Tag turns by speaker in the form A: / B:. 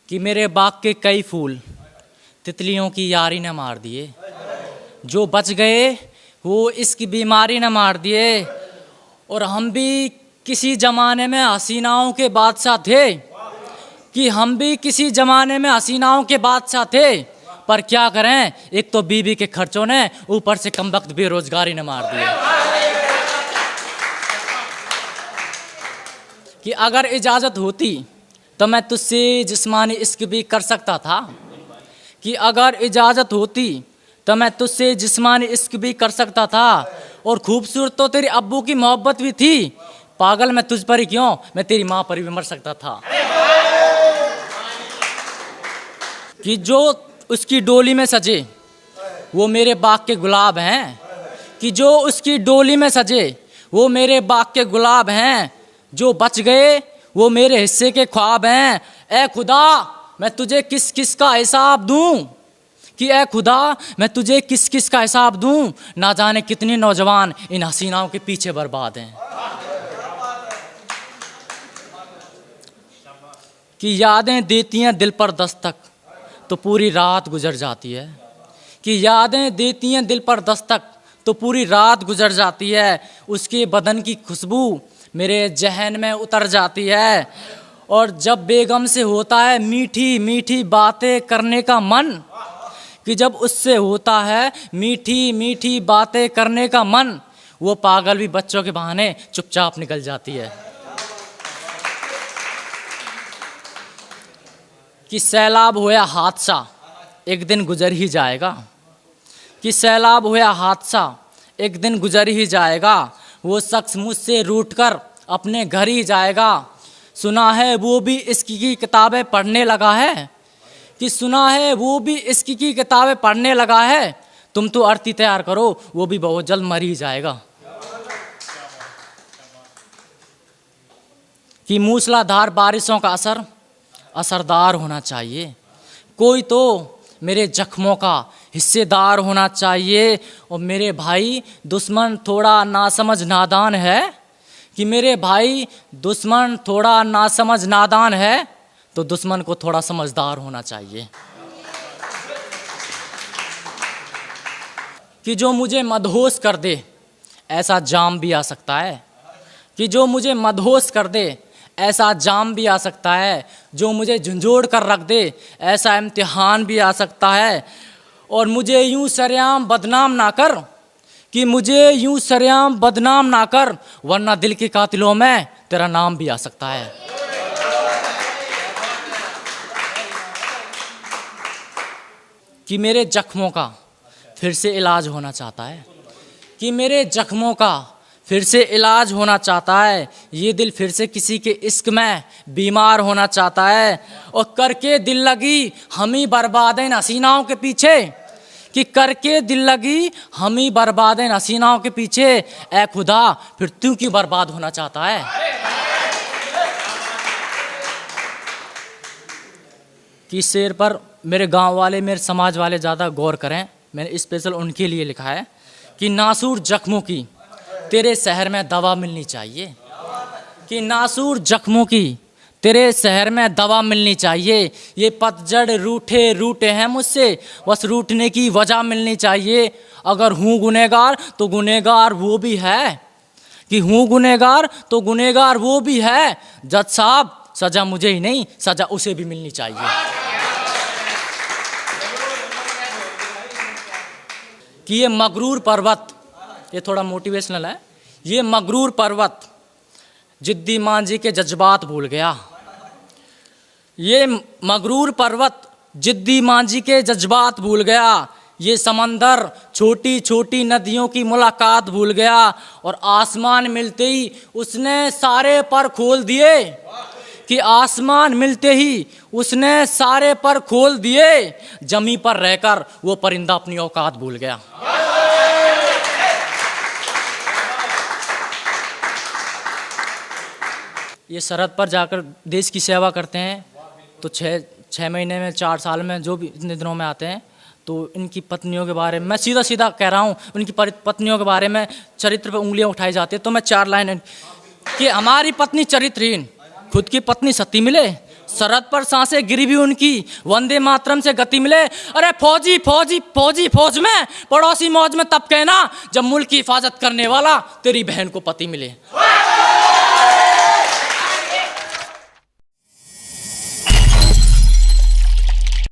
A: कि मेरे बाग के कई फूल तितलियों की यारी ने मार दिए, जो बच गए वो इसकी बीमारी ने मार दिए। और हम भी किसी ज़माने में हसीनाओं के बादशाह थे, कि हम भी किसी ज़माने में हसीनाओं के बादशाह थे, पर क्या करें, एक तो बीवी के खर्चों ने, ऊपर से कमबख्त बेरोजगारी ने मार दिया। कि अगर इजाज़त होती तो मैं तुझसे जिस्मानी इश्क भी कर सकता था, कि अगर इजाज़त होती तो मैं तुझसे जिस्मानी इश्क भी कर सकता था। और खूबसूरत तो तेरी अब्बू की मोहब्बत भी थी, पागल मैं तुझ पर ही क्यों, मैं तेरी माँ पर भी मर सकता था। कि जो उसकी डोली में सजे वो मेरे बाग के गुलाब हैं, कि जो उसकी डोली में सजे वो मेरे बाग के गुलाब हैं, जो बच गए वो मेरे हिस्से के ख्वाब हैं। ए खुदा मैं तुझे किस किस का हिसाब दूं, कि ए खुदा मैं तुझे किस किस का हिसाब दूं, ना जाने कितने नौजवान इन हसीनाओं के पीछे बर्बाद हैं। कि यादें देती हैं दिल पर दस्तक तो पूरी रात गुजर जाती है, कि यादें देती हैं दिल पर दस्तक तो पूरी रात गुजर जाती है। उसके बदन की खुशबू मेरे जहन में उतर जाती है, और जब बेगम से होता है मीठी मीठी बातें करने का मन, कि जब उससे होता है मीठी मीठी बातें करने का मन, वो पागल भी बच्चों के बहाने चुपचाप निकल जाती है। कि सैलाब होया हादसा एक दिन गुजर ही जाएगा, कि सैलाब होया हादसा एक दिन गुजर ही जाएगा, वो शख्स मुझसे रूठकर अपने घर ही जाएगा। सुना है वो भी इसकी की किताबें पढ़ने लगा है, कि सुना है वो भी इसकी की किताबें पढ़ने लगा है, तुम तो अर्थी तैयार करो वो भी बहुत जल्द मर ही जाएगा। कि मूसलाधार बारिशों का असर असरदार होना चाहिए, कोई तो मेरे जख्मों का हिस्सेदार होना चाहिए। और मेरे भाई दुश्मन थोड़ा नासमझ नादान है, कि मेरे भाई दुश्मन थोड़ा नासमझ नादान है, तो दुश्मन को थोड़ा समझदार होना चाहिए। कि जो मुझे मदहोश कर दे ऐसा जाम भी आ सकता है, कि जो मुझे मदहोश कर दे ऐसा जाम भी आ सकता है, जो मुझे झंझोड़ कर रख दे ऐसा इम्तिहान भी आ सकता है। और मुझे यूं सरेआम बदनाम ना कर, कि मुझे यूं सरेआम बदनाम ना कर, वरना दिल के कातिलों में तेरा नाम भी आ सकता है। कि मेरे जख्मों का फिर से इलाज होना चाहता है, कि मेरे जख्मों का फिर से इलाज होना चाहता है, ये दिल फिर से किसी के इश्क में बीमार होना चाहता है। और करके दिल लगी हम ही बर्बाद हैं हसीनाओं के पीछे, कि करके दिल लगी हम ही बर्बाद हैं हसीनाओं के पीछे, ए खुदा फिर तू क्यों बर्बाद होना चाहता है। कि शेर पर मेरे गांव वाले मेरे समाज वाले ज़्यादा गौर करें, मैंने स्पेशल उनके लिए लिखा है। कि नासूर जख्मों की तेरे शहर में दवा मिलनी चाहिए, कि नासूर जख्मों की तेरे शहर में दवा मिलनी चाहिए। ये पतझड़ रूठे रूठे हैं मुझसे, बस रूठने की वजह मिलनी चाहिए। अगर हूँ गुनहगार तो गुनहगार वो भी है, कि हूँ गुनहगार तो गुनहगार वो भी है। जज साहब सजा मुझे ही नहीं सजा उसे भी मिलनी चाहिए। कि ये मगरूर पर्वत, ये थोड़ा मोटिवेशनल है। ये मगरूर पर्वत जिद्दी मांझी के जज्बात भूल गया, ये मगरूर पर्वत जिद्दी मांझी के जज्बात भूल गया। ये समंदर छोटी छोटी नदियों की मुलाकात भूल गया, और आसमान मिलते ही उसने सारे पर खोल दिए, कि आसमान मिलते ही उसने सारे पर खोल दिए। जमी पर रहकर वो परिंदा अपनी औकात भूल गया। ये सरहद पर जाकर देश की सेवा करते हैं, तो छः महीने में 4 साल में जो भी इतने दिनों में आते हैं, तो इनकी पत्नियों के बारे में मैं सीधा सीधा कह रहा हूँ, उनकी पत्नियों के बारे में चरित्र पर उंगलियाँ उठाई जाती है। तो मैं 4 लाइन कि हमारी पत्नी चरित्रहीन, खुद की पत्नी सती मिले, सरहद पर सांसें गिरी भी उनकी, वंदे मातरम से गति मिले। अरे फौजी फौजी फौजी फौज में, पड़ोसी मौज में तब कहना, जब मुल्क की हिफाजत करने वाला तेरी बहन को पति मिले।